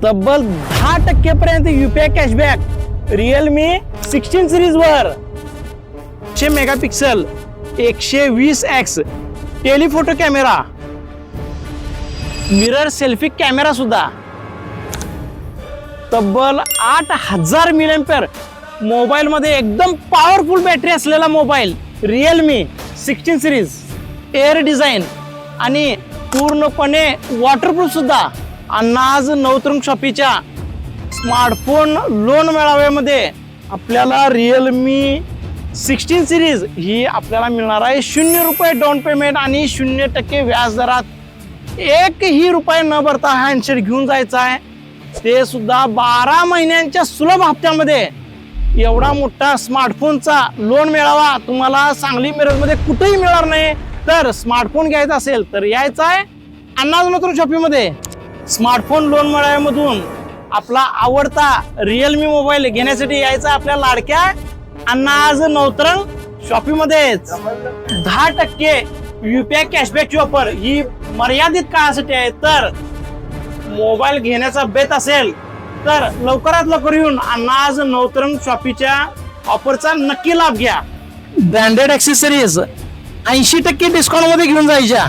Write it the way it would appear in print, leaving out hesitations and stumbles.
तब्बल 10% पर्यंत UPI cashback Realme 16 series वर 100 megapixel 120x telephoto camera, mirror selfie camera सुद्धा, तब्बल 8000 mAh मोबाईल मध्ये एकदम पॉवरफुल बॅटरी असलेला mobile Realme 16 series, air design आणि पूर्णपणे वॉटरप्रूफ सुद्धा. आज नवतरुण शॉपीच्या स्मार्टफोन लोन मेळाव्यामध्ये आपल्याला रिअलमी 16 सिरीज ही आपल्याला मिळणार आहे 0 रुपये डाऊन पेमेंट आणि 0% व्याज दरात. 1ही रुपये न भरता हँडसेट घेऊन जायचा आहे, ते सुद्धा 12 महिन्यांच्या सुलभ हप्त्यामध्ये. एवढा मोठा स्मार्टफोनचा लोन मेळावा तुम्हाला सांगली मिरजमध्ये कुठेही मिळणार नाही. तर स्मार्टफोन घ्यायचा असेल तर यायचं आहे अण्णाज नवतरुण शॉपीमध्ये. स्मार्टफोन लोन मेळाव्यामधून आपला आवडता रिअलमी मोबाईल घेण्यासाठी यायचा आपल्या लाडक्या अण्णाज नवतरुण शॉपीमध्येच. 10% UPI कॅशबॅकची ऑफर ही मर्यादित काळासाठी आहे. तर मोबाईल घेण्याचा बेत असेल तर लवकरात लवकर येऊन अण्णाज नवतरुण शॉपीच्या ऑफरचा नक्की लाभ घ्या. ब्रँडेड ॲक्सेसरीज 80% डिस्काउंट मध्ये घेऊन जायच्या.